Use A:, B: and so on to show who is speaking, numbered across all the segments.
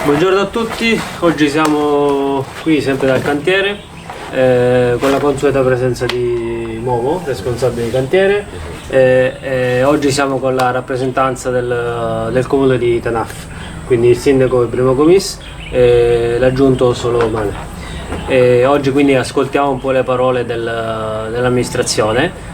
A: Buongiorno a tutti, oggi siamo qui sempre dal cantiere con la consueta presenza di Momo, responsabile di cantiere, oggi siamo con la rappresentanza del comune di Tanaf, quindi il sindaco e il primo commis e l'aggiunto solo Mane. Oggi quindi ascoltiamo un po' le parole dell'amministrazione,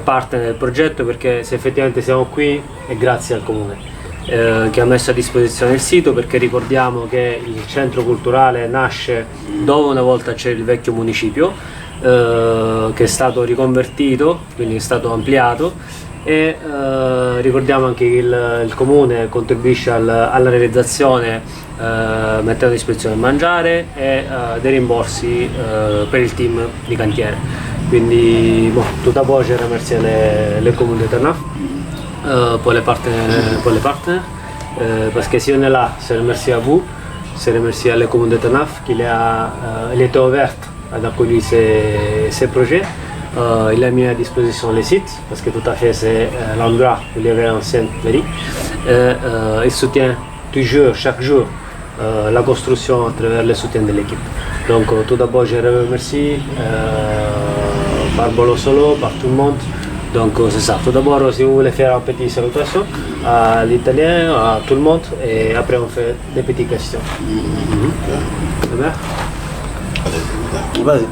A: partner del progetto, perché se effettivamente siamo qui è grazie al comune. Che ha messo a disposizione il sito, perché ricordiamo che il centro culturale nasce dove una volta c'era il vecchio municipio, che è stato riconvertito, quindi è stato ampliato, e ricordiamo anche che il comune contribuisce alla realizzazione mettendo a disposizione il mangiare e dei rimborsi per il team di cantiere. Quindi tout d'abord je remercie le comune de Tanaf pour les partenaires, parce que si on est là, c'est remercier à vous, c'est remercier à la commune de Tanaf qui elle était ouverte à accueillir ces projets. Il a mis à disposition les sites, parce que tout à fait c'est l'endroit où il y avait l'ancienne mairie. Il soutient toujours, chaque jour, la construction à travers le soutien de l'équipe. Donc tout d'abord je remercie par Bolo Solo, par tout le monde. Donc c'est ça. Tout d'abord, si vous voulez faire une petite salutation à l'italien, à tout le monde, et après on fait des petites questions.
B: Vas-y.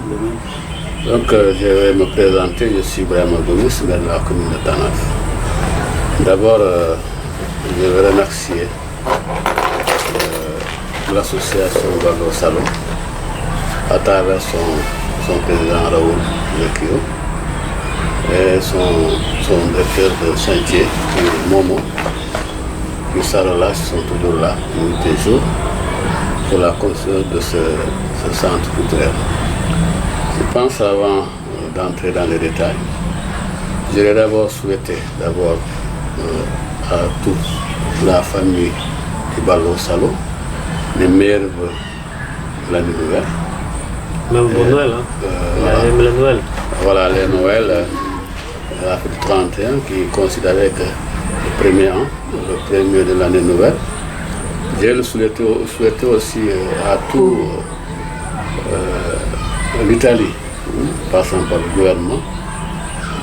B: Donc je vais me présenter, je suis Brahma Gomis, maire de la commune de Tanaf. D'abord, je veux remercier l'association Balo Salon à travers son président Raoul Lekio et son directeur de chantier, Momo, qui sont toujours là, nuit et jour, pour la construction de ce centre culturel. Je pense, avant d'entrer dans les détails, j'aurais d'abord souhaité à toute la famille du Balo Salo les meilleurs vœux de l'année nouvelle.
A: Même pour Noël, hein? Même le Noël.
B: Voilà, les Noël. La fête 31 qui est considérée que le premier an, le premier de l'année nouvelle. Je le souhaitais aussi à tout l'Italie, passant par le gouvernement,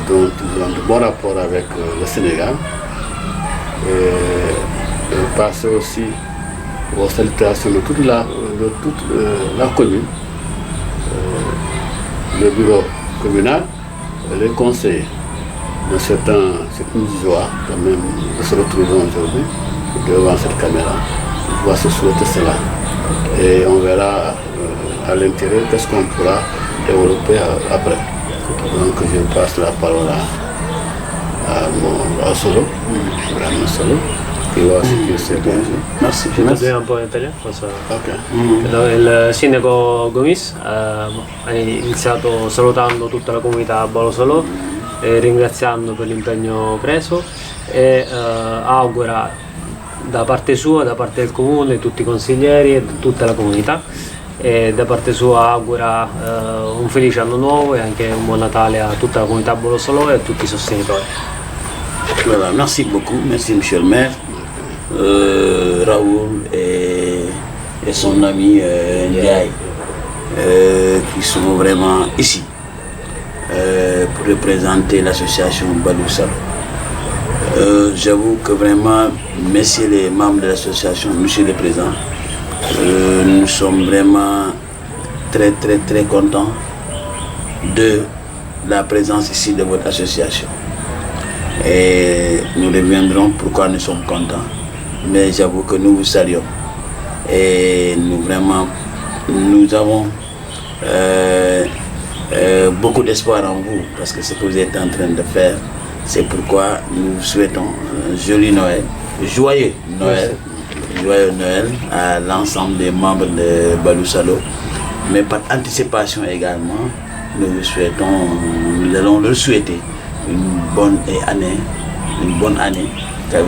B: dont ils ont de bons rapports avec le Sénégal. Et passer aussi aux salutations de toute la commune, le bureau communal et les conseillers. Mais c'est une joie quand même de se retrouver aujourd'hui devant cette caméra. Je dois se souhaiter cela. Et on verra à l'intérieur qu'est-ce qu'on pourra développer après. Donc je passe la parole à Solo, Brahma Solo, che va a seguire bonjour. Merci.
A: Je un po' in italiano.
B: Okay.
A: Il sindaco Gomis ha iniziato salutando tutta la comunità Bolo Solo, ringraziando per l'impegno preso e augura da parte sua, da parte del comune, tutti i consiglieri e tutta la comunità, e da parte sua augura un felice anno nuovo e anche un buon Natale a tutta la comunità Bolo Solo e a tutti i sostenitori.
C: Voilà, merci beaucoup, merci monsieur le maire, Raoul et son ami Ndiaye, qui sont vraiment ici pour représenter l'association Balo Salo. J'avoue que vraiment, messieurs les membres de l'association, monsieur le président, nous sommes vraiment très contents de la présence ici de votre association. Et nous reviendrons pourquoi nous sommes contents. Mais j'avoue que nous vous saluons. Et nous avons beaucoup d'espoir en vous, parce que ce que vous êtes en train de faire, c'est pourquoi nous vous souhaitons un joli Noël, joyeux Noël à l'ensemble des membres de Balo Salo, mais par anticipation également, nous allons leur souhaiter une bonne année,
A: Par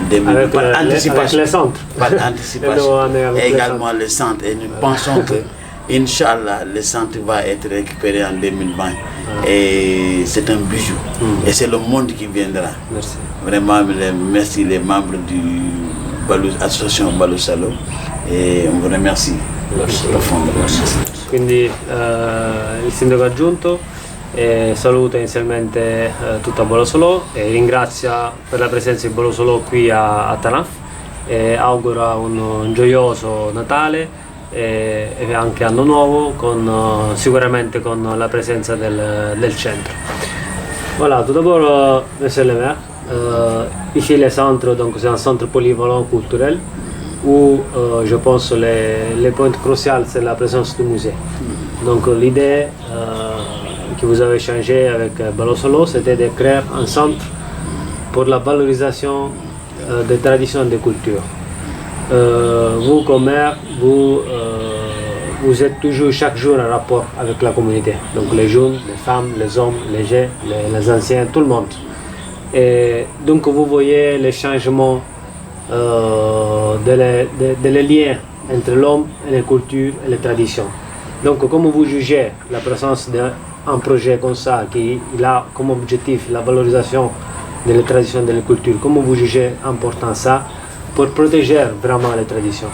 A: anticipation,
C: également le centre, et nous pensons que Inch'Allah, le centre va être récupéré en 2020. Et c'est un bijou. Et c'est le monde qui viendra.
A: Merci.
C: Vraiment, merci les membres l'association Balou Salo e on vous remercie profondément.
A: Quindi il sindaco aggiunto saluta inizialmente tutta Bolosolò e ringrazia per la presenza di Bolosolò qui a Tanaf e augura un gioioso Natale e anche Anno Nuovo sicuramente con la presenza del centre. Voilà, tout d'abord, monsieur le maire, ici le centre, donc c'est un centre polyvalent culturel où je pense les points cruciaux c'est la présence du musée. Donc l'idée que vous avez changé avec Bolosolò, c'était de créer un centre pour la valorisation des traditions et des cultures. Vous comme maire, vous êtes toujours chaque jour en rapport avec la communauté, donc les jeunes, les femmes, les hommes, les anciens, tout le monde. Et donc vous voyez les changements des liens entre l'homme et les cultures et les traditions. Donc comment vous jugez la présence d'un projet comme ça qui a comme objectif la valorisation des traditions et des cultures, comment vous jugez important ça pour protéger vraiment les traditions?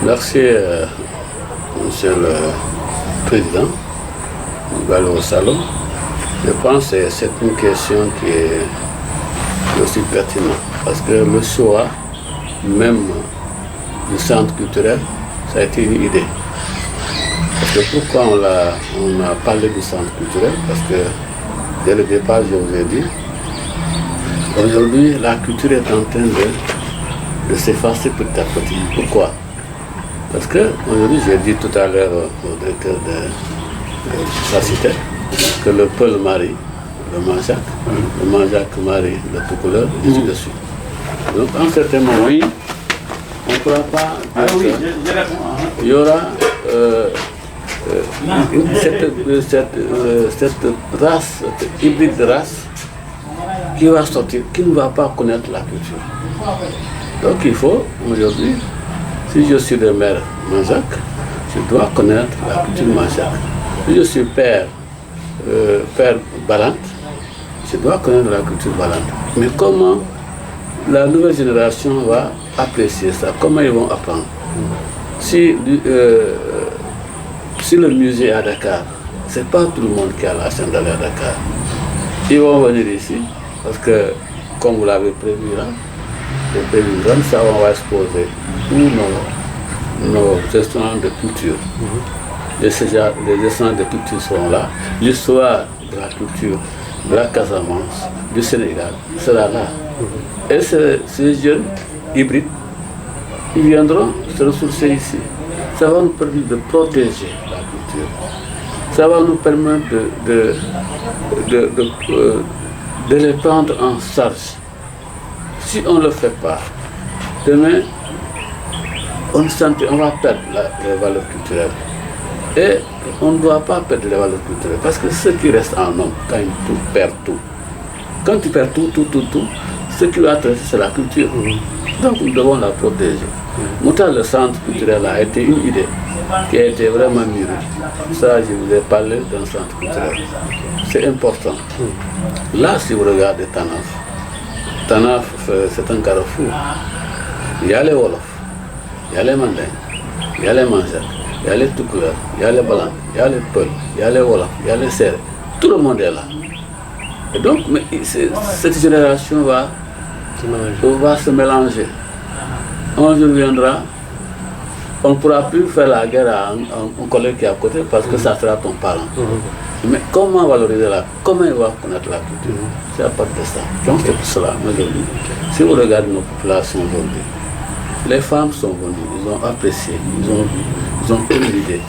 B: Merci, Monsieur le Président Balou Salo. Je pense que c'est une question qui est aussi pertinente parce que le choix même du centre culturel, ça a été une idée. Parce que pourquoi on a parlé du centre culturel? Parce que dès le départ, je vous ai dit, aujourd'hui, la culture est en train de s'effacer petit à petit. Pourquoi? Parce que aujourd'hui, j'ai dit tout à l'heure au directeur de la cité que le Peul marie le Manjac marie le tout couleur, ainsi de suite. Donc, en certain moment, on ne pourra pas. Il y aura cette race, cette hybride de race qui va sortir, qui ne va pas connaître la culture. Donc il faut aujourd'hui, si je suis le maire Manjac, je dois connaître la culture Manjac. Si je suis père Balante, je dois connaître la culture Balante. Mais comment la nouvelle génération va apprécier ça? Comment ils vont apprendre? Si le musée est à Dakar, ce n'est pas tout le monde qui a la chance d'aller à Dakar. Ils vont venir ici parce que, comme vous l'avez prévu là, comme ça on va exposer tous nos restaurants de culture. Les restaurants de culture seront là. L'histoire de la culture de la Casamance, du Sénégal sera là. Et ces jeunes hybrides, ils viendront se ressourcer ici. Ça va nous permettre de protéger la culture. Ça va nous permettre de les prendre en charge. Si on ne le fait pas, demain, on va perdre les valeurs culturelles. Et on ne doit pas perdre les valeurs culturelles. Parce que ce qui reste en homme, quand il perd tout. Quand tu perds tout, ce qui va te rester, c'est la culture. Donc nous devons la protéger. Le centre culturel a été une idée qui a été vraiment mûrie. Ça, je vous ai parlé d'un centre culturel. C'est important. Là, si vous regardez Tanaf, c'est un carrefour. Il y a les Wolof, il y a les Mandins, il y a les Manjac, il y a les Toucouleurs, il y a les Balantes, il y a les Peuls, il y a les Wolof, il y a les Sérères. Tout le monde est là. Et donc, cette génération va se mélanger. Un jour viendra, on ne pourra plus faire la guerre à un collègue qui est à côté parce que ça sera ton parent. Mais comment valoriser comment il va connaître la culture? C'est à partir de ça. Donc c'est pour cela, aujourd'hui, si vous regardez nos populations aujourd'hui, les femmes sont venues, ils ont apprécié, ils ont vu, ils ont eu l'idée.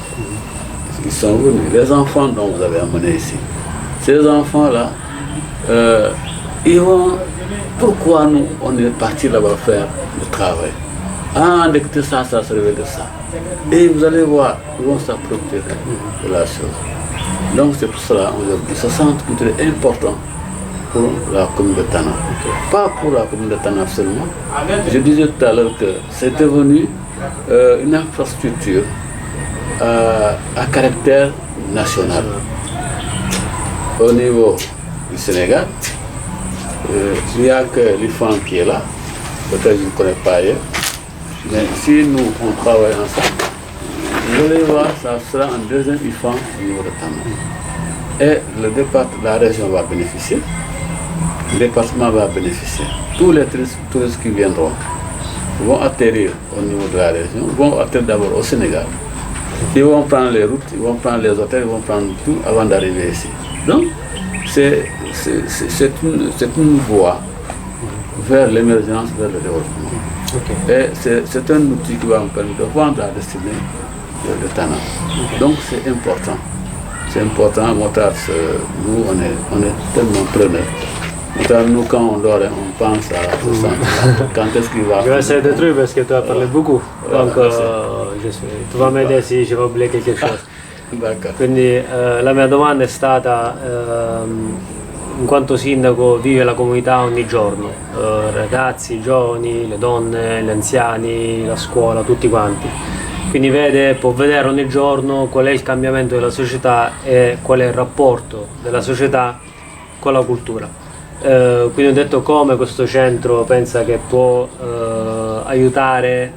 B: Ils sont venus. Les enfants dont vous avez amenés ici, ces enfants-là, ils vont... Pourquoi nous, on est parti là-bas faire le travail? Ah, dès que ça se réveille de ça. Et vous allez voir, ils vont s'approprier de la chose. Donc c'est pour cela, aujourd'hui, ce centre culturel est important pour la commune de Tanaf. Pas pour la commune de Tanaf seulement. Je disais tout à l'heure que c'est devenu une infrastructure à caractère national. Au niveau du Sénégal, il n'y a que l'IFAN qui est là. peut-être je ne connais pas ailleurs, mais si nous on travaille ensemble, vous allez voir, ça sera un deuxième IFAN au niveau de Tana. Et la région va bénéficier, le département va bénéficier. Tous les touristes qui viendront vont atterrir au niveau de la région, vont atterrir d'abord au Sénégal. Ils vont prendre les routes, ils vont prendre les hôtels, ils vont prendre tout avant d'arriver ici. Donc, c'est une voie vers l'émergence, vers le développement. Okay. Et c'est un outil qui va me permettre de vendre la destinée de Tana. Okay. Donc, c'est important. C'est important, Motar, nous, on est tellement preneurs. Nous, quand on dort, on pense à ce centre. Quand est-ce qu'il va...
A: Je vais essayer de trucs parce que tu as parlé beaucoup. Donc, tu vas m'aider si je vais oublier quelque chose.
B: D'accord.
A: Quindi la mia domanda è stata, in quanto sindaco vive la comunità ogni giorno, ragazzi, giovani, le donne, gli anziani, la scuola, tutti quanti. Quindi può vedere ogni giorno qual è il cambiamento della società e qual è il rapporto della società con la cultura. Quindi ho detto come questo centro pensa che può aiutare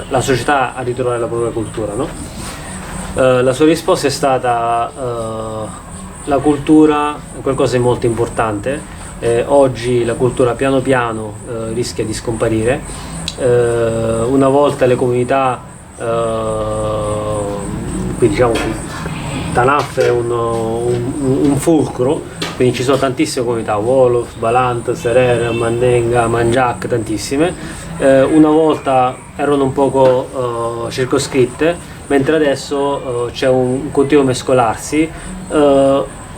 A: la società a ritrovare la propria cultura, no? La sua risposta è stata la cultura è qualcosa di molto importante, oggi la cultura piano piano rischia di scomparire, una volta le comunità, qui diciamo Tanaf è un fulcro, quindi ci sono tantissime comunità, Wolof, Balant, Serer, Mandenga, Manjak, tantissime, una volta erano un poco circoscritte, mentre adesso c'è un continuo mescolarsi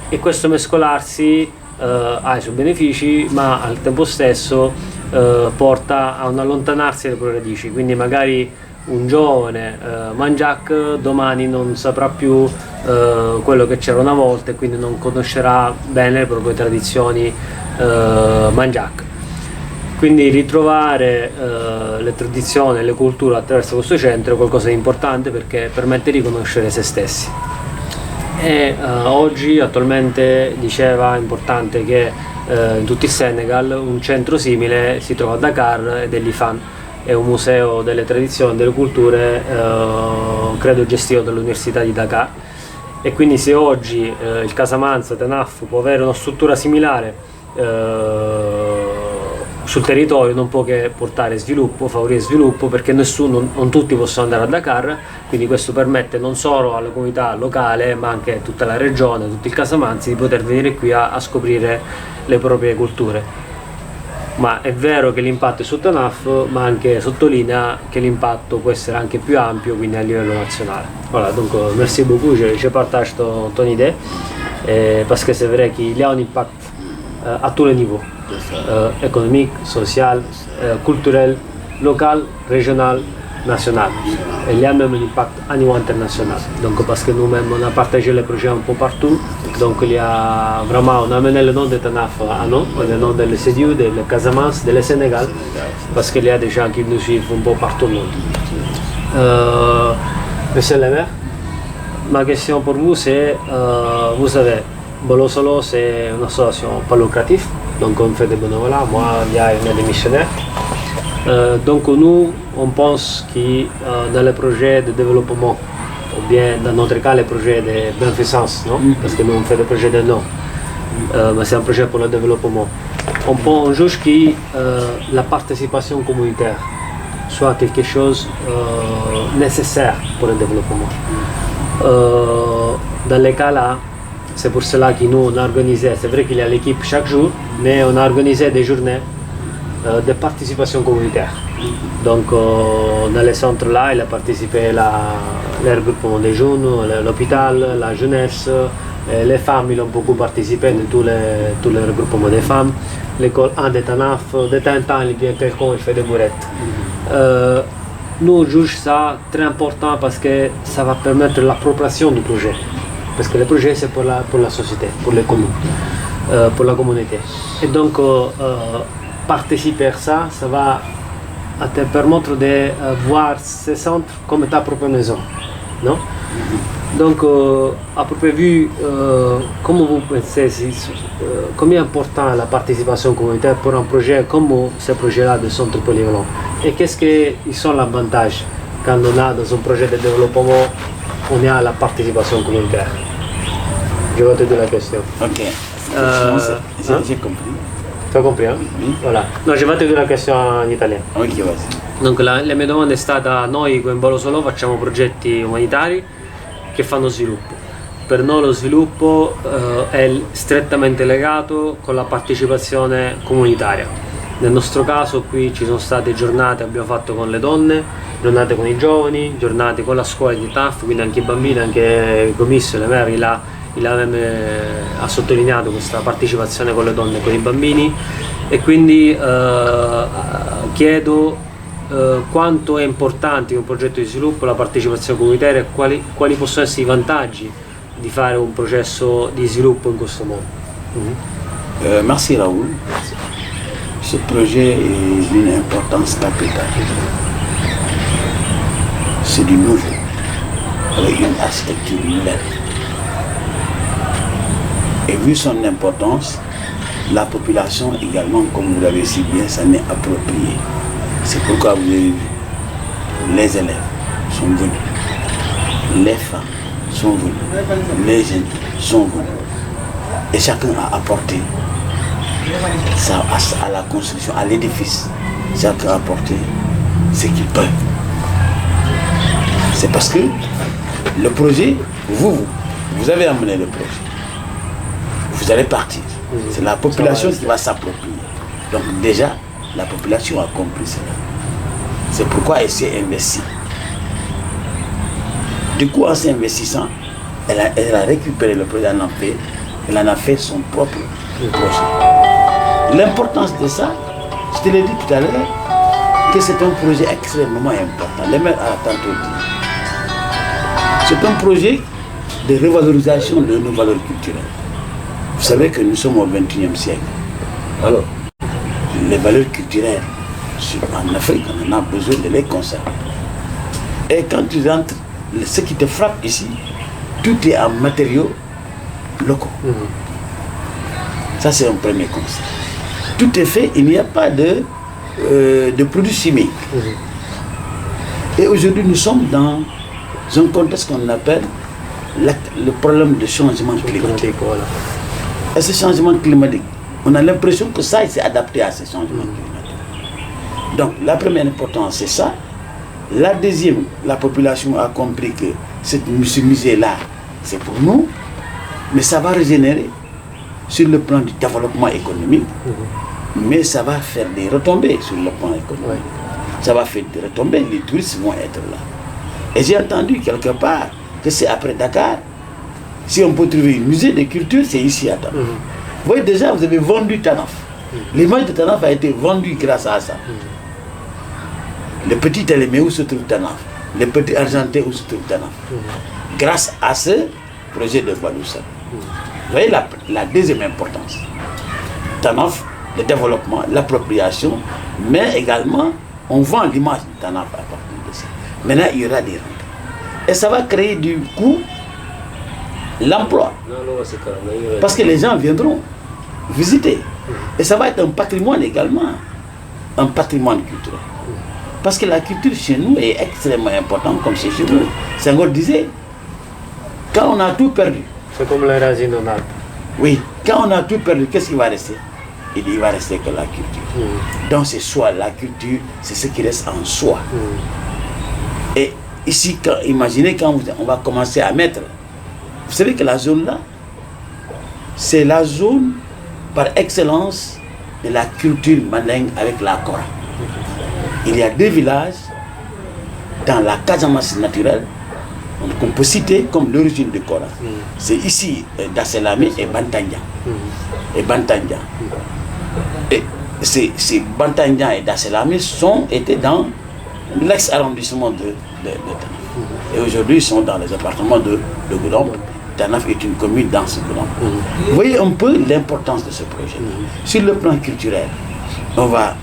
A: e questo mescolarsi ha i suoi benefici, ma al tempo stesso porta a un allontanarsi dalle proprie radici, quindi magari un giovane Manjak domani non saprà più quello che c'era una volta e quindi non conoscerà bene le proprie tradizioni Manjak. Quindi ritrovare le tradizioni e le culture attraverso questo centro è qualcosa di importante perché permette di conoscere se stessi. E oggi, attualmente, diceva, è importante che in tutto il Senegal un centro simile si trova a Dakar ed è l'IFAN, è un museo delle tradizioni e delle culture, credo gestito dall'Università di Dakar. E quindi se oggi il Casamance, Tanaf, può avere una struttura similare sul territorio, non può che portare sviluppo, favorire sviluppo, perché non tutti possono andare a Dakar, quindi questo permette non solo alla comunità locale ma anche a tutta la regione, a tutto il Casamance di poter venire qui a scoprire le proprie culture. Ma è vero che l'impatto è su Tanaf, ma anche sottolinea che l'impatto può essere anche più ampio, quindi a livello nazionale. Voilà, donc merci beaucoup, je partage ton idée, parce que c'est vrai qu'il y a un impact à tous les niveaux. Économique, social, culturel, local, régional, national. Et il y a même un impact à niveau international. Donc parce que nous-mêmes on a partagé les projets un peu partout. Donc il y a vraiment, on a amené le nom de Tanaf à nous, le nom de l'Essediou, de le Casamance, de le Sénégal, parce qu'il y a des gens qui nous suivent un peu partout au monde. Monsieur le maire, ma question pour vous c'est, vous savez, Bolosolo c'est une association pas lucrative, donc on fait des bénévolats, moi il y a une missionnaire. Donc nous on pense que dans les projets de développement, ou bien dans notre cas les projets de bienfaisance, non? Parce que nous on fait des projets de non, mais c'est un projet pour le développement. On juge que la participation communautaire soit quelque chose nécessaire pour le développement. Dans les cas là, c'est pour cela que nous on a organisé, c'est vrai qu'il y a l'équipe chaque jour, mais on a organisé des journées de participation communautaire. Donc dans les centres là, il a participé les regroupements des jeunes, l'hôpital, la jeunesse, les femmes, ils ont beaucoup participé de tous les regroupements des femmes, l'école 1 de Tanaf, de temps en temps il vient quelqu'un, il fait des bourettes. Nous jugeons ça très important parce que ça va permettre l'appropriation du projet. Parce que le projet c'est pour la société, pour les communes, pour la communauté. Et donc participer à ça, ça va te permettre de voir ces centres comme ta propre maison, non? Donc, à peu près vu, comment vous pensez, combien est important la participation communautaire pour un projet comme ce projet-là de centre polyvalent? Et qu'est-ce qu'ils sont les avantages quand on a dans un projet de développement, on a la participation communautaire? Je vais te dire la question.
C: Ok, j'ai compris.
A: Tu as compris, hein?
C: Oui.
A: Voilà. No, ci fate una questione in italiano.
C: Ok, vas-y.
A: Dunque, la mia domanda è stata: noi con Volo Solo facciamo progetti umanitari che fanno sviluppo. Per noi lo sviluppo è strettamente legato con la partecipazione comunitaria. Nel nostro caso qui ci sono state giornate, abbiamo fatto con le donne, giornate con i giovani, giornate con la scuola di TAF, quindi anche i bambini, anche il commissario, ha sottolineato questa partecipazione con le donne e con i bambini, e quindi chiedo quanto è importante in un progetto di sviluppo la partecipazione comunitaria e quali possono essere i vantaggi di fare un processo di sviluppo in questo modo.
C: Merci Raoul. Ce projet est d'une importance capitale. C'est du nouveau, avec une architecture nouvelle. Et vu son importance, la population également, comme vous l'avez si bien, s'en est appropriée. C'est pourquoi vous avez vu, les élèves sont venus, les femmes sont venues, les jeunes sont venus. Et chacun a apporté ça à la construction, à l'édifice. Chacun a apporté ce qu'il peut. C'est parce que le projet, vous avez amené le projet. Vous allez partir. C'est la population qui va s'approprier. Donc déjà, la population a compris cela. C'est pourquoi elle s'est investie. Du coup, en s'investissant, elle a récupéré le projet, elle en a fait son propre projet. L'importance de ça, je te l'ai dit tout à l'heure, que c'est un projet extrêmement important. Les maires ont tantôt dit. C'est un projet de revalorisation de nos valeurs culturelles. Vous savez que nous sommes au XXIe siècle. Alors, les valeurs culturelles en Afrique, on en a besoin de les conserver. Et quand tu rentres, ce qui te frappe ici, tout est en matériaux locaux. Ça, c'est un premier constat. Tout est fait, il n'y a pas de produits chimiques. Et aujourd'hui, nous sommes dans un contexte qu'on appelle le problème de changement climatique. Et ce changement climatique, on a l'impression que ça, il s'est adapté à ce changement climatique. Donc, la première importance, c'est ça. La deuxième, la population a compris que ce musée-là, c'est pour nous, mais ça va régénérer sur le plan du développement économique, mais ça va faire des retombées sur le plan économique. Ça va faire des retombées, les touristes vont être là. Et j'ai entendu quelque part que c'est après Dakar, si on peut trouver un musée de culture, c'est ici à Tanaf. Vous voyez déjà, vous avez vendu Tanaf. L'image de Tanaf a été vendue grâce à ça. Le petit Télémé où se trouve Tanaf, le petit Argenté où se trouve Tanaf. Grâce à ce projet de Baloussa. Vous voyez la deuxième importance. Tanaf, le développement, l'appropriation, mais également, on vend l'image de Tanaf à partir de ça. Maintenant, il y aura des rentes. Et ça va créer du coup l'emploi. Parce que les gens viendront visiter. Et ça va être un patrimoine également. Un patrimoine culturel. Parce que la culture chez nous est extrêmement importante, comme c'est chez nous. Senghor disait, quand on a tout perdu.
A: C'est comme les racines d'un arbre.
C: Oui, quand on a tout perdu, qu'est-ce qui va rester? Il va rester que la culture. Donc c'est soi, la culture, c'est ce qui reste en soi. Et ici, imaginez quand on va commencer à mettre. Vous savez que la zone là, c'est la zone par excellence de la culture mandingue avec la Kora. Il y a deux villages dans la Casamance naturelle qu'on peut citer comme l'origine du Kora. C'est ici Dasselame et Bantanja. Et ces Bantanja et Dasselame étaient dans l'ex-arrondissement de Tanaf. Et aujourd'hui, ils sont dans les appartements de Goudomp. Tanaf est une commune dans ce Goudomp. Vous voyez un peu l'importance de ce projet. Sur le plan culturel, on va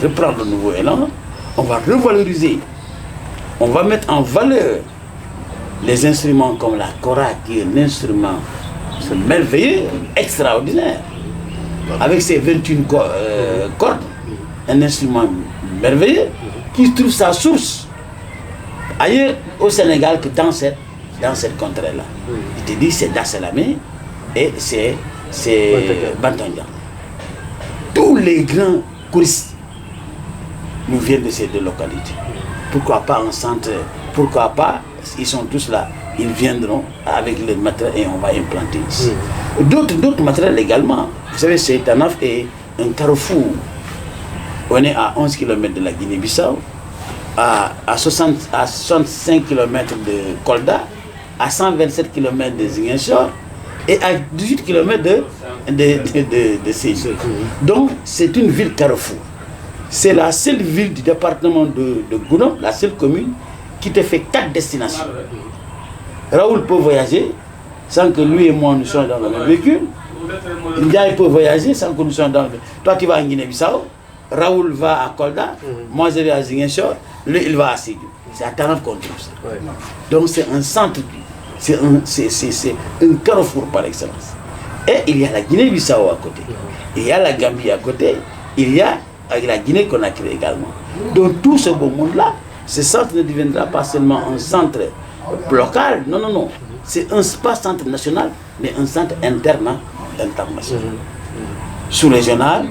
C: reprendre le nouveau élan, on va revaloriser, on va mettre en valeur les instruments comme la kora, qui est un instrument merveilleux, extraordinaire, avec ses 21 cordes, un instrument merveilleux, qui trouve sa source ailleurs au Sénégal que dans cette contrée-là. Il te dit c'est Dassalamé et c'est Bantandia. Tous les grands choristes nous viennent de ces deux localités. Pourquoi pas un centre? Pourquoi pas? Ils sont tous là. Ils viendront avec le matériel et on va implanter ici. D'autres matériels également. Vous savez, c'est Tanaf est un carrefour. On est à 11 km de la Guinée-Bissau, à 65 km de Kolda, à 127 km de Ziguinchor et à 18 km de Sédhiou. Donc, c'est une ville carrefour. C'est la seule ville du département de Goudomp, la seule commune, qui te fait 4 destinations. Raoul peut voyager sans que lui et moi nous soyons dans le même véhicule. Ndiaye peut voyager sans que nous soyons dans le même. Toi, tu vas à Guinée-Bissau, Raoul va à Kolda, moi je vais à Ziguinchor, lui il va à Sédhiou. C'est à Tanaf qu'on trouve ça. Donc c'est un centre, c'est un carrefour par excellence. Et il y a la Guinée-Bissau à côté, il y a la Gambie à côté, il y a la Guinée qu'on a créée également. Donc tout ce beau monde-là, ce centre ne deviendra pas seulement un centre local, non, non, non. C'est pas centre national, mais un centre international. Sous-régional,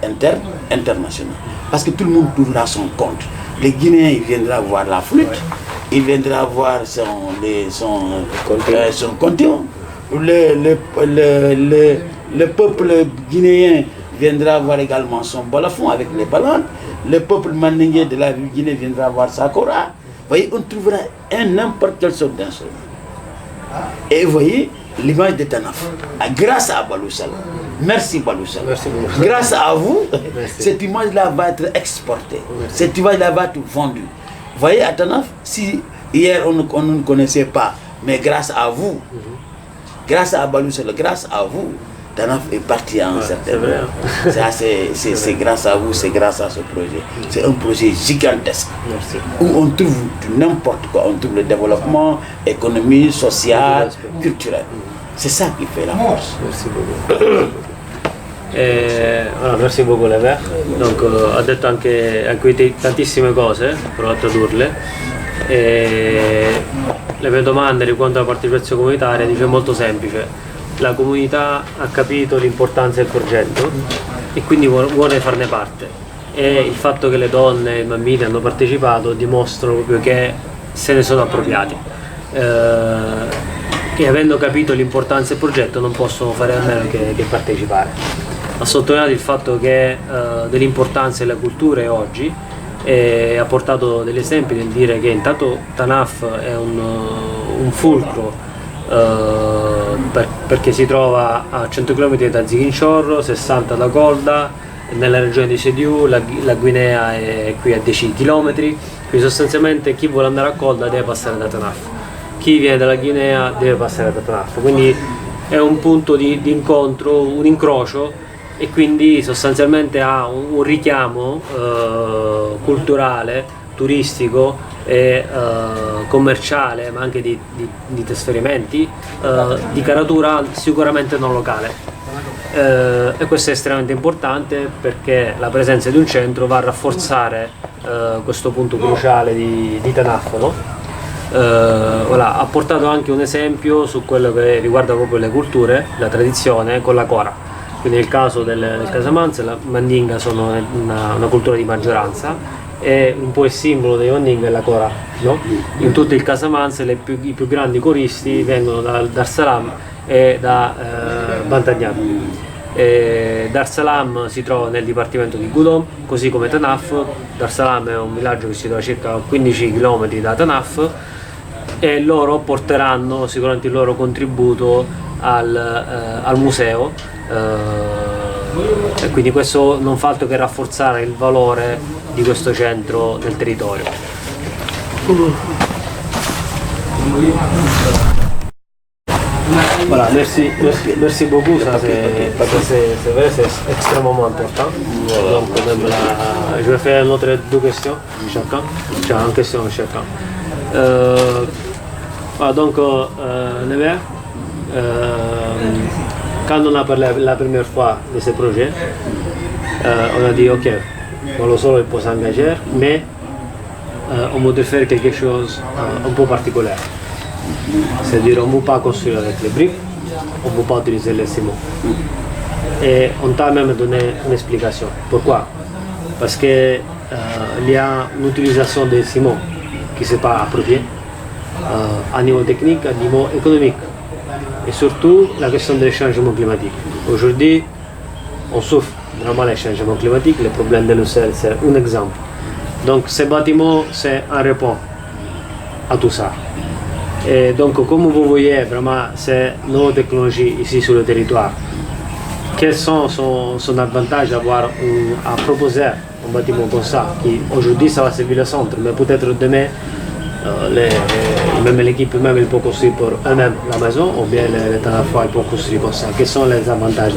C: international. Parce que tout le monde trouvera son compte. Les Guinéens, ils viendront voir la flûte, ils viendront voir son continent. Le peuple guinéen viendra voir également son balafon avec les balandes. Le peuple mandingué de la Guinée viendra voir sa kora. Vous voyez, on trouvera n'importe quelle sorte d'instrument. Et vous voyez l'image de Tanaf. Grâce à Balou Sall. Merci Balou Sall. Grâce à vous, cette image-là va être exportée. Cette image-là va être vendue. Vous voyez à Tanaf, si hier on ne connaissait pas, mais grâce à vous, grâce à Balou Sall, grâce à vous, Tanaf est parti à un certain moment. C'est grâce à vous, c'est grâce à ce projet. C'est un projet gigantesque. Où on trouve n'importe quoi. On trouve le développement économique, social, culturel. C'est ça qui fait la force.
A: Merci beaucoup. Allora, merci beaucoup Lever. Donc, ha detto anche tantissime cose, provo a tradurle. Le mie domande riguardo alla partecipazione comunitaria dice molto semplice. La comunità ha capito l'importanza del progetto e quindi vuole farne parte. E il fatto che le donne e i bambini hanno partecipato dimostra proprio che se ne sono appropriati. E avendo capito l'importanza del progetto non possono fare a meno che partecipare. Ha sottolineato il fatto che dell'importanza della cultura oggi e ha portato degli esempi nel dire che intanto Tanaf è un fulcro perché si trova a 100 km da Ziguinchor, 60 da Kolda, nella regione di Sédhiou, la Guinea è qui a 10 km, quindi sostanzialmente chi vuole andare a Kolda deve passare da Tanaf, chi viene dalla Guinea deve passare da Tanaf, quindi è un punto di incontro, un incrocio e quindi sostanzialmente ha un richiamo culturale, turistico e commerciale, ma anche di trasferimenti di caratura sicuramente non locale. E questo è estremamente importante perché la presenza di un centro va a rafforzare questo punto cruciale di Tanaf, no? Voilà, ha portato anche un esempio su quello che riguarda proprio le culture, la tradizione con la kora. Quindi nel caso del Casamance la Mandinga sono una cultura di maggioranza e un po' il simbolo dei Mandinga è la kora, no? In tutto il Casamance i più grandi coristi vengono da Dar Salam e da Bantagnano. Dar Salam si trova nel dipartimento di Goudomp, così come Tanaf. Dar Salam è un villaggio che si trova a circa 15 km da Tanaf e loro porteranno sicuramente il loro contributo al museo e quindi questo non fa altro che rafforzare il valore di questo centro nel territorio. Voilà, merci beaucoup, ça c'est vrai, c'est extrêmement important. Donc, je vais faire deux questions chacun. Une question chacun. Voilà, donc, le maire, quand on a parlé la première fois de ce projet, on a dit ok, Balosolo il peut s'engager, mais on voudrait faire quelque chose un peu particulier. C'est-à-dire on ne peut pas construire avec les briques, on ne peut pas utiliser les ciments. Et on t'a même donné une explication. Pourquoi? Parce qu'il y a une utilisation des ciments qui ne s'est pas appropriée à niveau technique, à niveau économique. Et surtout la question des changements climatiques. Aujourd'hui, on souffre vraiment des changements climatiques, le problème de l'eau c'est un exemple. Donc ce bâtiment, c'est un réponse à tout ça. Et donc comme vous voyez, vraiment, c'est nos technologies ici sur le territoire. Quels sont son avantage d'avoir à proposer un bâtiment comme ça, qui aujourd'hui ça va servir le centre, mais peut-être demain, même l'équipe même elle peut construire pour eux-mêmes la maison, ou bien les temps à fois ils peuvent construire comme ça. Quels sont les avantages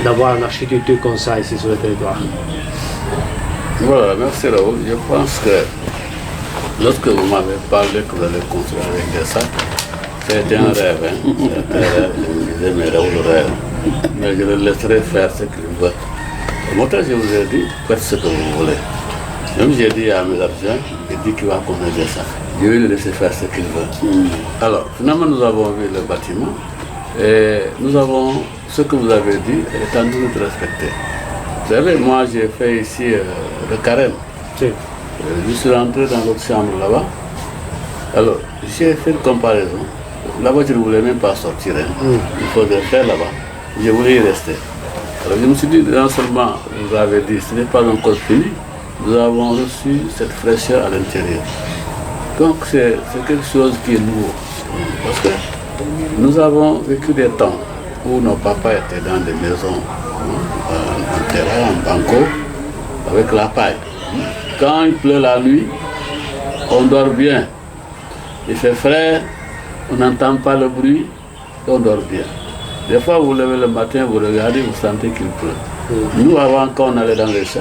A: d'avoir une architecture comme ça ici sur le territoire?
B: Voilà, merci Raoul. Je pense que lorsque vous m'avez parlé que vous allez construire avec des sacs, c'était un rêve. Hein? C'était un rêve, je me disais, mais Raoul rêve. Mais je le laisserai faire ce qu'il veut. Moi, je vous ai dit, faites ce que vous voulez. Même j'ai dit à mes artisans, il dit qu'il va construire des sacs. Je vais le laisser faire ce qu'il veut. Alors, finalement, nous avons vu le bâtiment et nous avons, ce que vous avez dit, est en train de respecter. Vous savez, moi j'ai fait ici le carême.
A: Si.
B: Je suis rentré dans l'autre chambre là-bas. Alors, j'ai fait une comparaison. Là-bas, je ne voulais même pas sortir. Hein. Il faudrait faire là-bas. Je voulais y rester. Alors, je me suis dit, non seulement, vous avez dit, ce n'est pas encore fini, nous avons reçu cette fraîcheur à l'intérieur. Donc, c'est quelque chose qui est nouveau. Parce que nous avons vécu des temps où nos papas étaient dans des maisons en terrain, en banco, avec la paille. Quand il pleut la nuit, on dort bien. Il fait frais, on n'entend pas le bruit, on dort bien. Des fois, vous levez le matin, vous regardez, vous sentez qu'il pleut. Nous, avant, quand on allait dans les champs,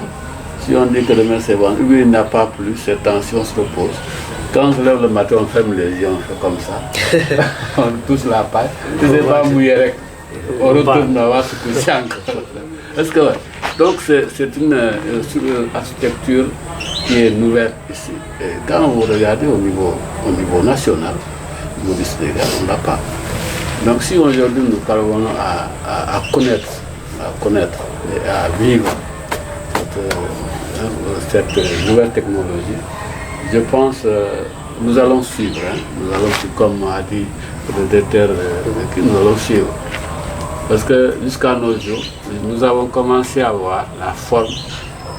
B: si on dit que demain c'est bon, lui, il n'a pas plu, c'est temps, si on se repose. Quand on se lève le matin, on ferme les yeux, on fait comme ça. On touche la paille, c'est pas mouillé. On retourne à voir ce que c'est encore. Est-ce que ouais? Donc c'est une architecture qui est nouvelle ici. Et quand vous regardez au niveau national, au niveau du Sénégal, on ne l'a pas. Donc si aujourd'hui nous parvenons à connaître et à vivre cette nouvelle technologie, je pense nous allons suivre. Hein. Nous allons suivre, comme a dit le directeur, nous allons suivre. Parce que jusqu'à nos jours, nous avons commencé à voir la forme,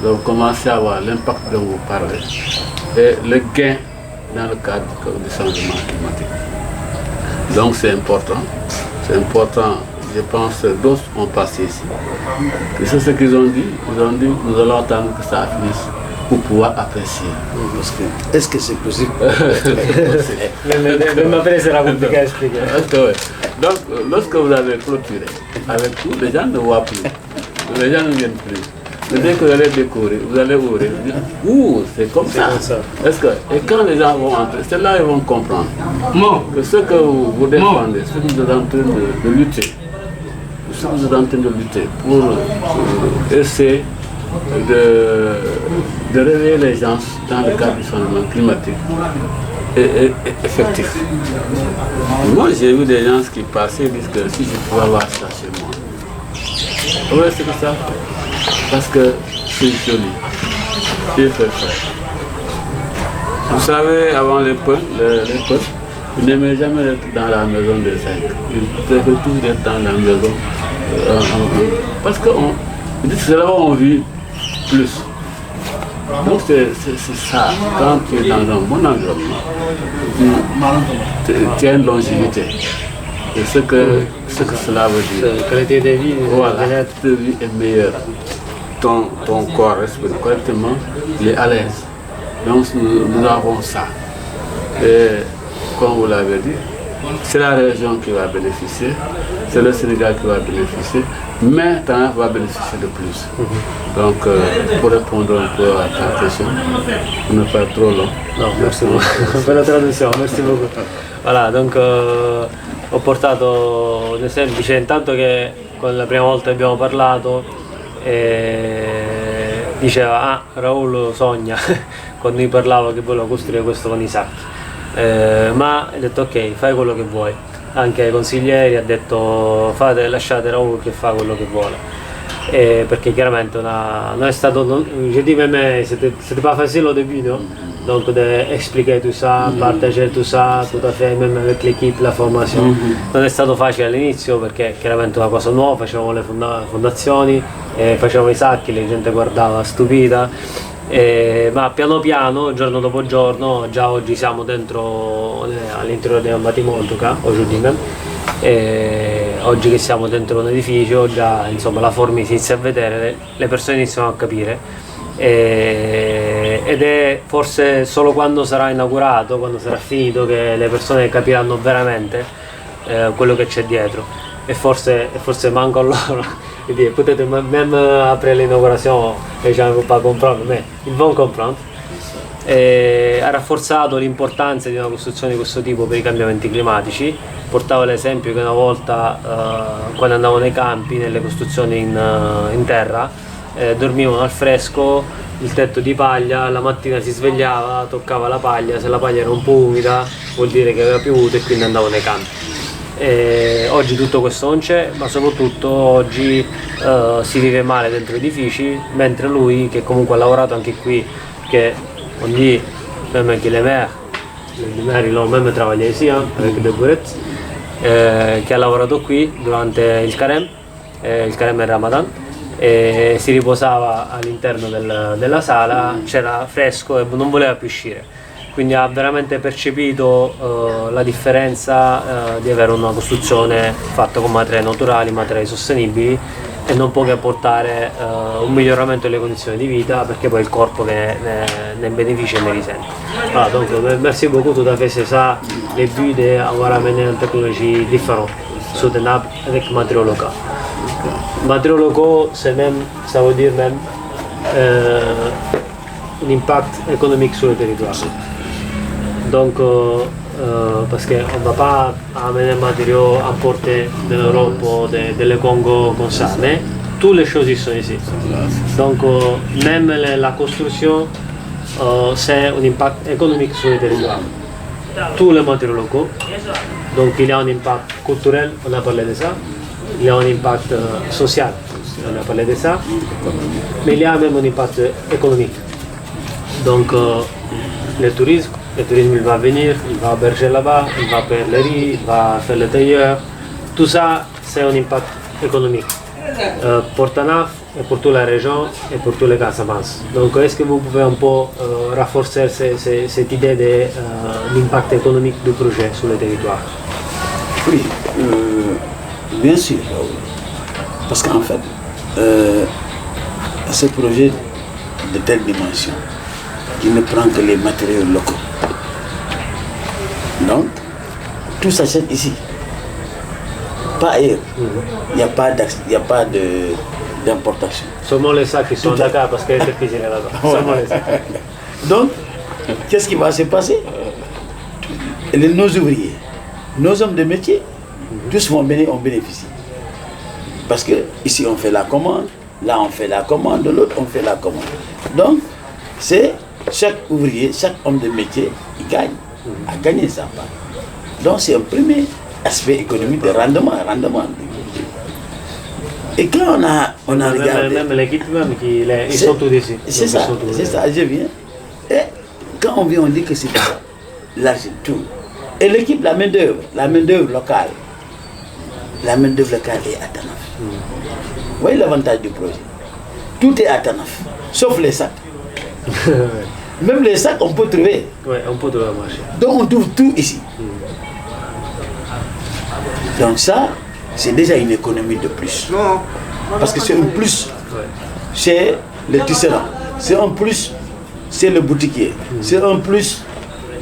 B: nous avons commencé à voir l'impact dont vous parlez et le gain dans le cadre du changement climatique. Donc c'est important, je pense que d'autres ont passé ici. Et c'est ce qu'ils ont dit, nous allons attendre que ça finisse pour pouvoir apprécier.
C: Est-ce que c'est possible?
A: Même après, c'est compliqué à expliquer.
B: Donc, lorsque vous avez clôturé avec tout, les gens ne voient plus. Les gens ne viennent plus. Mais dès que vous allez découvrir, vous allez ouvrir, vous dire, ouh, c'est comme ça. Est-ce que, et quand les gens vont entrer, c'est là qu'ils vont comprendre que ce que vous défendez, ce que vous êtes en train de lutter, pour essayer de réveiller les gens dans le cadre du changement climatique est effectif. Moi, j'ai vu des gens qui passaient et disent que si je pouvais avoir ça chez moi. Oui, c'est ça. Parce que c'est joli. C'est fait frais. Vous savez, avant les peuples, ils n'aimaient jamais être dans la maison des cinq. Ils préfèrent toujours être dans la maison. Parce que c'est là où on vit plus. Donc c'est ça, quand tu es dans un bon environnement, tu as une longévité. Et ce que cela veut dire.
A: La qualité de vie,
B: voilà, la qualité de vie est meilleure. Ton corps respire correctement, il est à l'aise. Donc nous avons ça. Et comme vous l'avez dit, c'est la région qui va bénéficier, c'est le Sénégal qui va bénéficier, mais Tanaf va bénéficier de plus. Donc, pour répondre un peu à ta question, on ne pas trop long.
A: No, merci beaucoup per la traduzione, merci beaucoup. Voilà, donc ho portato un esempio, dice intanto che con la prima volta abbiamo parlato diceva Raul sogna quando mi parlava che voleva costruire questo con i sacchi, ma ha detto ok, fai quello che vuoi, anche ai consiglieri ha detto lasciate Raul che fa quello che vuole, perché chiaramente non è stato, je dis même c'était pas facile au début, no? Donc d'expliquer tout ça, partager tout ça, tout à fait, même avec l'équipe, la formation. Non è stato facile all'inizio perché chiaramente è una cosa nuova, facevamo le fondazioni, facevamo i sacchi, la gente guardava stupita, ma piano piano, giorno dopo giorno, già oggi siamo dentro all'interno del bâtiment en tout cas, aujourd'hui même, oggi che siamo dentro un edificio, già insomma la forma si inizia a vedere, le persone iniziano a capire. Ed è forse solo quando sarà inaugurato, quando sarà finito, che le persone capiranno veramente quello che c'è dietro, e forse manco a loro. Peut-être même après l'inauguration les gens ne vont pas comprendre, mais ils vont comprendre. Ha rafforzato l'importanza di una costruzione di questo tipo per i cambiamenti climatici. Portavo l'esempio che una volta quando andavo nei campi, nelle costruzioni in terra, dormivano al fresco, il tetto di paglia, la mattina si svegliava, toccava la paglia, se la paglia era un po' umida vuol dire che aveva piovuto e quindi andavo nei campi. Oggi tutto questo non c'è, ma soprattutto oggi si vive male dentro gli edifici, mentre lui, che comunque ha lavorato anche qui, che on dit même que les maires ils l'ont même travaillé ici avec des burettes, che ha lavorato qui durante il Carême e Ramadan, e si riposava all'interno della sala, c'era fresco e non voleva più uscire, quindi ha veramente percepito la differenza di avere una costruzione fatta con materiali naturali, materiali sostenibili, e non può che apportare un miglioramento delle condizioni di vita, perché poi il corpo ne beneficia e ne risente. Voilà, donc merci beaucoup, tout à fait c'est ça le but d'avoir amené une technologie différente, soutenable avec matériaux locaux. Matériaux locaux, ça veut dire même un impact économique sur le territoire. Donc, parce qu'on ne va pas amener des matériaux importés de l'Europe ou de Congo comme ça, mais toutes les choses sont ici. Donc, même la construction, c'est un impact économique sur le territoire. Tous les matériaux locaux, donc il y a un impact culturel, on a parlé de ça. Il y a un impact social, on a parlé de ça, mais il y a même un impact économique. Donc le tourisme il va venir, il va berger là-bas, il va faire le riz, il va faire le tailleur. Tout ça, c'est un impact économique pour Tanaf et pour toute la région et pour tous les Casamance. Donc est-ce que vous pouvez un peu renforcer cette idée de l'impact économique du projet sur le territoire?
C: Oui. Bien sûr, parce qu'en fait, ce projet de telle dimension, qui ne prend que les matériaux locaux, donc tout s'achète ici, pas ailleurs. Il n'y a pas d'importation.
A: Seulement les sacs qui sont à Dakar, parce que les cuisines est là-bas. Seulement les sacs.
C: Donc, qu'est-ce qui va se passer? Nos ouvriers, nos hommes de métier, tous vont bénéficier. Parce que ici on fait la commande, là on fait la commande, de l'autre on fait la commande. Donc c'est chaque ouvrier, chaque homme de métier, il gagne, a gagné sa part. Donc c'est un premier aspect économique de rendement. Et quand on a regardé...
A: Même l'équipe même, ils sont tous ici.
C: C'est ça, je viens. Et quand on vient, on dit que c'est ça, l'argent, tout. Et l'équipe, la main-d'œuvre locale, est à Tanaf. Vous voyez l'avantage du projet. Tout est à Tanaf, sauf les sacs. Même les sacs, on peut trouver.
A: Oui, on peut trouver au marché.
C: Donc on trouve tout ici. Donc ça, c'est déjà une économie de plus. Parce que c'est un plus. C'est le tisserand. C'est un plus, c'est le boutiquier. C'est un plus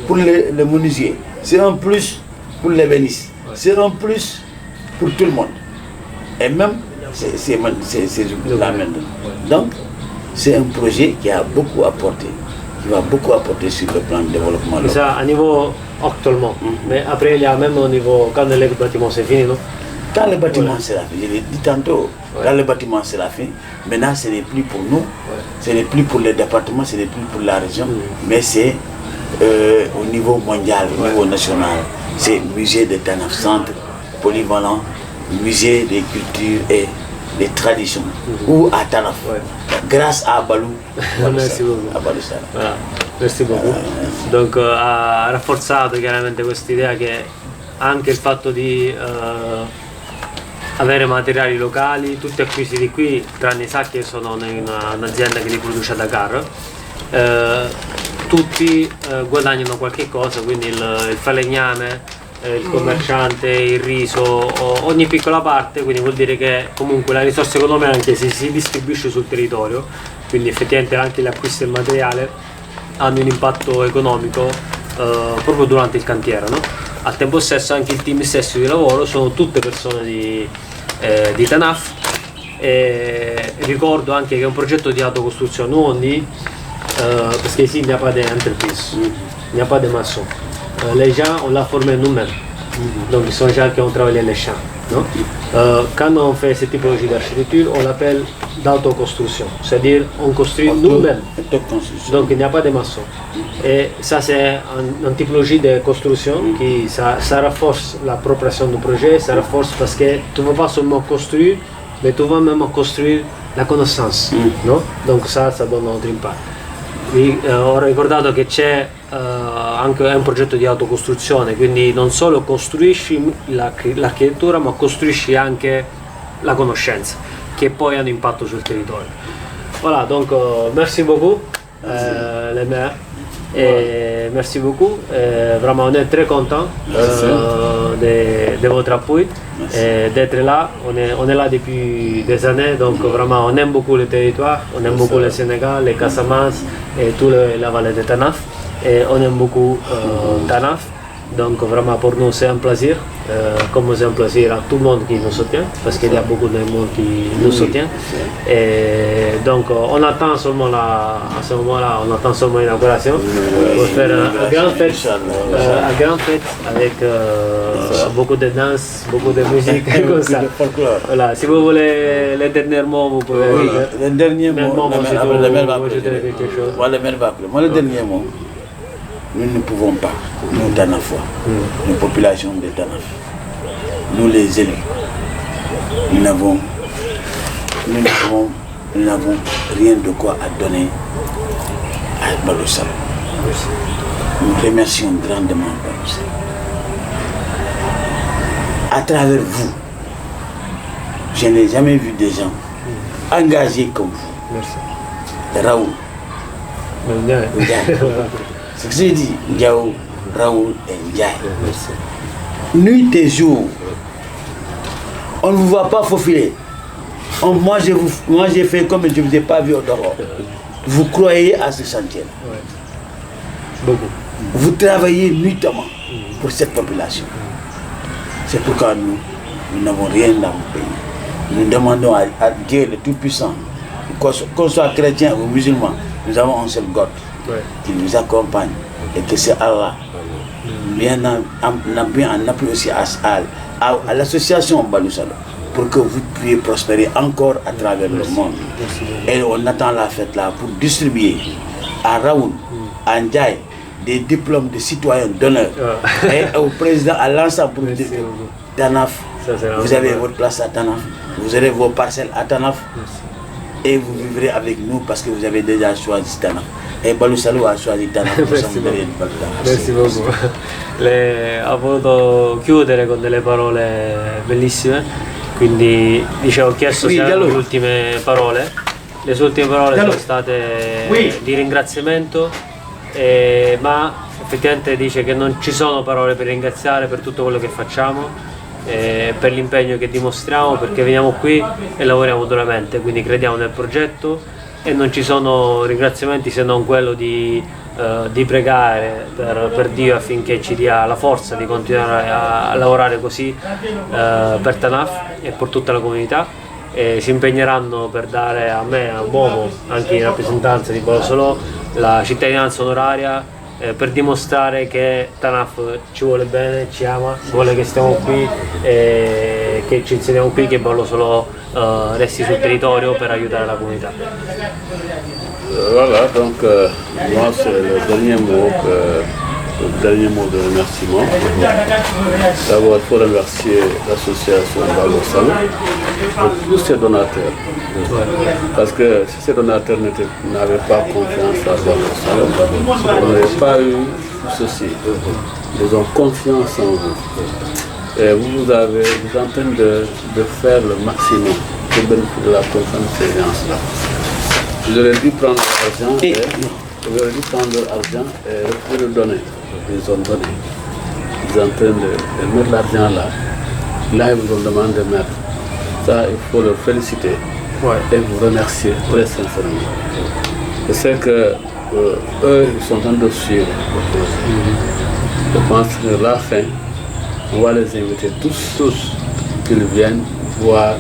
C: pour le menuisier. C'est un plus pour les bénisses, seront plus pour tout le monde. Et même, c'est là maintenant. Donc, c'est un projet qui a beaucoup apporté, qui va beaucoup apporter sur le plan de développement local.
A: Ça, à niveau actuellement. Mais après, il y a même au niveau, quand le bâtiment c'est fini, non?
C: Quand le bâtiment sera fait, je l'ai dit tantôt, quand le bâtiment sera fait, maintenant ce n'est plus pour nous, ce n'est plus pour les départements, ce n'est plus pour la région, mais c'est au niveau mondial, au niveau national. C'est musée de Tanaf, centre polyvalent, musée des cultures et des traditions, ou à Tanaf, grâce à Balou.
A: Merci beaucoup.
C: A Balou Sala.
A: Voilà. Merci beaucoup. Donc ha rafforzato chiaramente questa idea che anche il fatto di avere materiali locali, tutti acquisiti qui, tranne i sacchi che sono in un'azienda che li produce a Dakar, tutti guadagnano qualche cosa, quindi il falegname, il commerciante, il riso, ogni piccola parte, quindi vuol dire che comunque la risorsa economica anche se si distribuisce sul territorio, quindi effettivamente anche l'acquisto del materiale hanno un impatto economico proprio durante il cantiere, no? Al tempo stesso anche il team stesso di lavoro sono tutte persone di Tanaf e ricordo anche che è un progetto di autocostruzione, nous on dit parce qu'ici il n'y a pas d'entreprise, il n'y a pas de maçon, les gens on l'a formé nous-mêmes, donc ils sont gens qui ont travaillé les champs, non? Quand on fait ce typologie d'architecture on l'appelle d'autoconstruction, c'est-à-dire on construit nous-mêmes, donc il n'y a pas de maçon. Et ça c'est une typologie de construction qui ça renforce l'appropriation du projet, ça renforce parce que tu ne vas pas seulement construire, mais tu vas même construire la connaissance, no? Donc ça donne un autre impact. Ho ricordato che c'è anche un progetto di autocostruzione, quindi non solo costruisci l'architettura ma costruisci anche la conoscenza che poi hanno impatto sul territorio. Voilà, donc merci beaucoup les maires. Et merci beaucoup, vraiment on est très content de votre appui et d'être là, on est là depuis des années, donc vraiment on aime beaucoup le territoire, on aime beaucoup le Sénégal, les Casamance et toute la vallée de Tanaf et on aime beaucoup Tanaf, donc vraiment pour nous c'est un plaisir, comme c'est un plaisir à tout le monde qui nous soutient, parce qu'il y a beaucoup de monde qui nous soutient et donc on attend seulement à ce moment-là, on attend seulement l'inauguration pour faire un grand fête avec beaucoup de danse, beaucoup de musique comme ça. Voilà, si vous voulez les derniers mots, vous pouvez
C: le dernier mot,
A: le
C: dernier mot. Nous ne pouvons pas, nous Tanafois, nous populations de Tanaf, nous les élus, nous n'avons rien de quoi à donner à Balou Sala. Nous remercions grandement Balou Sala. À travers vous, je n'ai jamais vu des gens engagés comme vous.
A: Merci.
C: Raoul. C'est ce que j'ai dit, Ndiaou, Raoul et Ndiaye. Nuit et jour, on ne vous voit pas faufiler. Moi j'ai fait comme je ne vous ai pas vu au dehors. Vous croyez à ce chantier.
A: Beaucoup.
C: Vous travaillez nuitamment pour cette population. C'est pourquoi nous n'avons rien dans mon pays. Nous demandons à Dieu le Tout-Puissant, qu'on soit chrétien ou musulman, nous avons un seul God qui nous accompagne et que c'est Allah. Bien en appui aussi à l'association Balou Sala pour que vous puissiez prospérer encore à travers le monde. Et on attend la fête là pour distribuer à Raoul, à Ndiaye, des diplômes de citoyens d'honneur et au président, à l'ensemble de Tanaf. Vous avez votre place à Tanaf, vous aurez vos parcelles à Tanaf et vous vivrez avec nous parce que vous avez déjà choisi Tanaf. E Balou Sala ha choisi Tanaf.
A: Merci beaucoup. Ho voluto chiudere con delle parole bellissime, quindi dicevo, ho chiesto se erano le ultime parole. Le sue ultime parole sono state di ringraziamento, ma effettivamente dice che non ci sono parole per ringraziare per tutto quello che facciamo, per l'impegno che dimostriamo, perché veniamo qui e lavoriamo duramente, quindi crediamo nel progetto e non ci sono ringraziamenti se non quello di di pregare per Dio affinché ci dia la forza di continuare a lavorare così per Tanaf e per tutta la comunità, e si impegneranno per dare a me, a Momo, anche in rappresentanza di Bolosolò, la cittadinanza onoraria, per dimostrare che Tanaf ci vuole bene, ci ama, vuole che stiamo qui e che ci insediamo qui, che Bolosolò resti sul territorio per aiutare la comunità.
B: Voilà, donc moi c'est le dernier mot de remerciement. D'abord, il faut remercier l'association Balossalo et tous ses donateurs. Parce que si ces donateurs n'avaient pas confiance à Balossalo, on n'aurait pas eu tout ceci. Ils ont confiance en vous. Et vous êtes en train de faire le maximum pour bénéficier de la confiance de ces gens-là. Vous auriez dû prendre l'argent et le donner. Ils ont donné. Ils sont en train de mettre l'argent là. Là, ils vous ont demandé de mettre. Ça, il faut leur féliciter et vous remercier très sincèrement. Je sais que eux, ils sont en train de suivre. Je pense que la fin, on va les inviter tous qu'ils viennent voir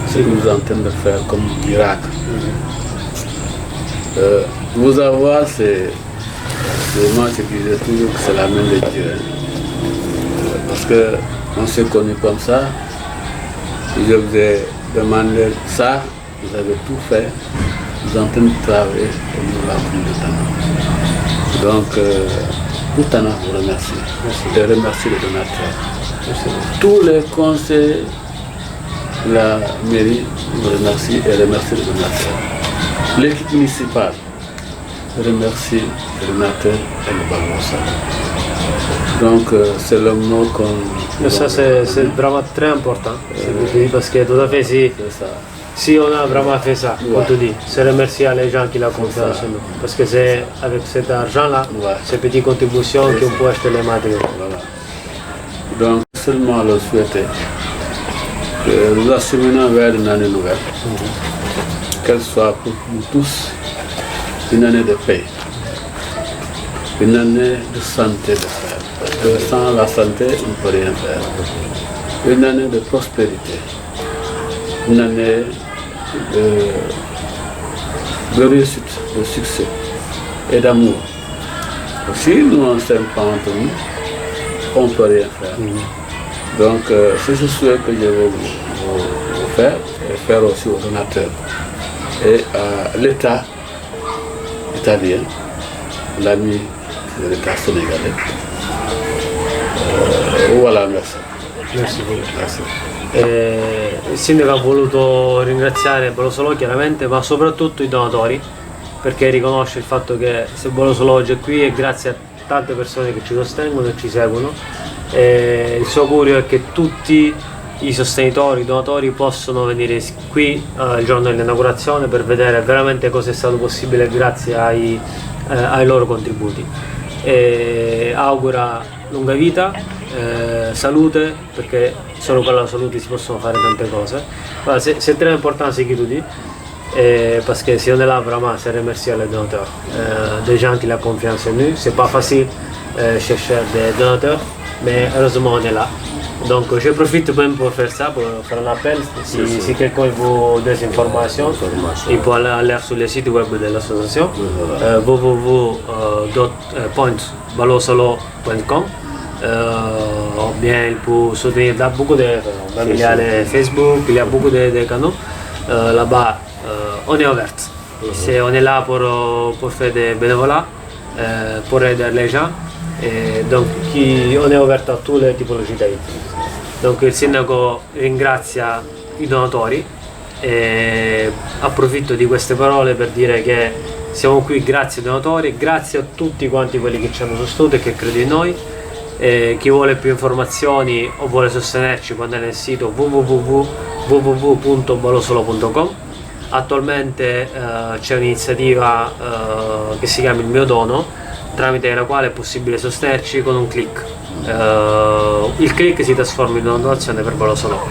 B: ce que nous sommes en train de faire comme miracle. Vous avoir, c'est moi je disais toujours que c'est la main de Dieu. Parce qu'on s'est connus comme ça. Je vous ai demandé ça, vous avez tout fait. Vous êtes en train de travailler au niveau de la commune de Tanaf. Donc, pour Tanaf, vous remercie. Je remercie les donateurs. Tous les conseils de la mairie vous remercie et remercie les donateurs. L'équipe municipale remercie les donateurs et le Balossalo. Donc c'est le mot qu'on...
A: Ça c'est vraiment très important, parce que tout à fait si on a vraiment fait ça, comme tu dis, c'est remercier les gens qui l'ont confiance en nous. Parce que c'est avec cet argent-là, ces petites contributions qu'on peut acheter les matériaux.
B: Voilà. Donc seulement le souhaiter que nous acheminons vers une année nouvelle. Qu'elle soit pour nous tous une année de paix, une année de santé de faire. Parce que sans la santé, on ne peut rien faire. Une année de prospérité, une année de réussite, de succès et d'amour. Si nous ne sommes pas entre nous, on ne peut rien faire. Donc c'est ce souhait que je vais vous faire et faire aussi aux donateurs. Et l'État italien, l'ami de l'État sénégalais. Voilà, merci.
A: Merci beaucoup.
B: Merci.
A: Il sindaco ha voluto ringraziare Bolosolò chiaramente, ma soprattutto i donatori, perché riconosce il fatto che se Bolosolò oggi è qui è grazie a tante persone che ci sostengono e ci seguono. E il suo augurio è che tutti i sostenitori, i donatori possono venire qui il giorno dell'inaugurazione per vedere veramente cosa è stato possibile grazie ai loro contributi. E augura lunga vita, salute, perché solo con la salute si possono fare tante cose. Voilà, c'est très important ce que tu dis, parce que si on est là vraiment, c'est remercier les donateurs, des gens qui ont confiance en nous. C'est pas facile chercher des donateurs, mais heureusement on est là. Donc je profite même pour faire ça, pour faire un appel. Si quelqu'un veut des informations, il peut aller sur le site web de l'association www.balosolo.com, ou bien il peut soutenir dans beaucoup de... Il y a les Facebook, il y a beaucoup de canaux. Là-bas, on est ouvert. On est là pour faire des bénévolats, pour aider les gens. E donc, on è aperto a tutte le tipologie d'aiuti. Donc il sindaco ringrazia i donatori e approfitto di queste parole per dire che siamo qui grazie ai donatori, grazie a tutti quanti quelli che ci hanno sostenuto e che credono in noi. Chi vuole più informazioni o vuole sostenerci può andare nel sito www.balosolo.com. Attualmente c'è un'iniziativa che si chiama Il mio dono, tramite la quale è possibile sostenerci con un click. Il click si trasforma in una donazione per Bolosolò.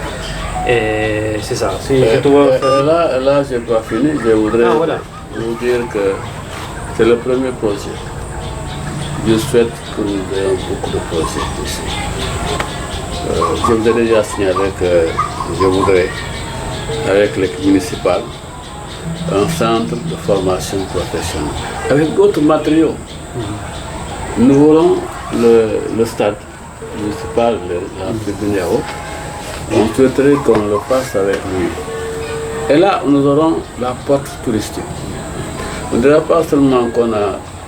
A: C'est ça.
B: Là, j'ai pas fini. Je voudrais vous dire que c'est le premier projet. je souhaite que nous ayons beaucoup de projets ici. Je vous ai déjà signalé que je voudrais, avec l'équipe municipale, un centre de formation professionnelle. Avec d'autres matériaux. Nous voulons le stade municipal, la tribune et autres. On souhaiterait qu'on le fasse avec lui. Et là, nous aurons la porte touristique. On ne dira pas seulement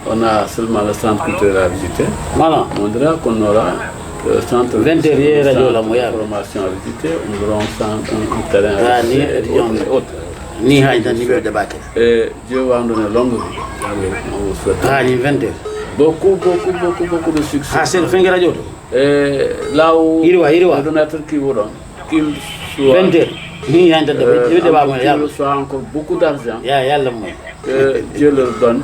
B: on a seulement le centre culturel à visiter.
C: Voilà.
B: On dira qu'on aura le centre de formation à visiter. Nous aurons un terrain à visiter et autres. Et Dieu va nous donner longue vie. On vous souhaite beaucoup de succès. Et là où le donateur qui vous donne, qu'il soit encore beaucoup d'argent, que Dieu leur donne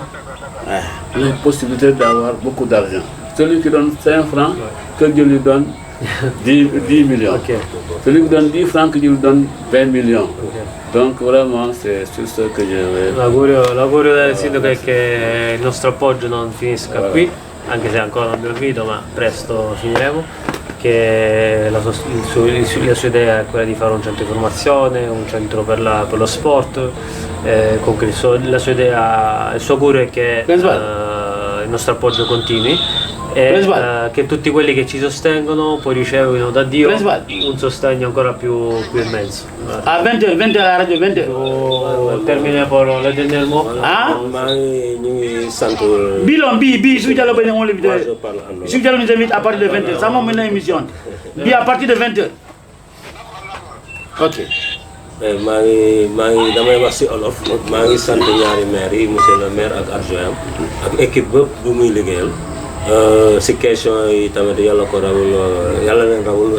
B: la possibilité d'avoir beaucoup d'argent. Celui qui donne 5 francs, que Dieu lui donne 10 millions.
A: Okay.
B: Celui qui donne 10 francs, que Dieu lui donne 20 millions. Okay. Donc vraiment c'est sur ce che io
A: l'augurio del sindaco è che il nostro appoggio non finisca qui, anche se ancora non abbiamo finito, ma presto finiremo, che la sua idea è quella di fare un centro di formazione, un centro per lo sport, la sua idea, il suo augurio è che il nostro appoggio continui e che tutti quelli che ci sostengono poi ricevono da Dio un sostegno ancora più immenso.
C: A 20 la radio 20.
A: Termine pour le dernier mot.
C: Bilon bi su jalo bene on le su jalo nous invite à partir de 20h. Ça m'a mené émission. Bi à partir de 20h. OK.
D: maa ngi damay wax ci olof maa ngi sant ñaari maire yi monsieur le maire ak adjoint ak équipe bépp bu muy liggéeyal ci question yi tamit yàlla leen rawul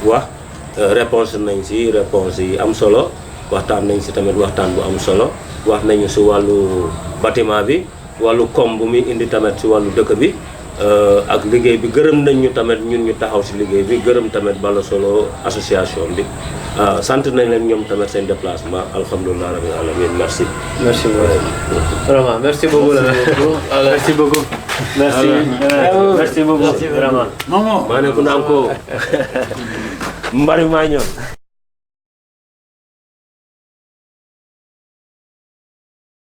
D: wax réponse nañ ci réponse yi am solo waxtaan nañ ci tamit waxtaan bu am solo wax nañu ci wàllu bâtiment bi wàllu koom bu muy indi tamit ci wàllu dëkk bi ak liggéey bi gërëm nañ ñu tamit ñun ñu taxaw ci liggéey bi gërëm tamit Balla Solo association bi sant nañ leen ñoom tamit seen déplacement alhamdulilah rabbil alamin merci
A: beaucoup vraiment merci beaucoup merci beaucoup merci beaucoup vraiment
C: non
D: maa ne ku naan ko mbari maa ñoon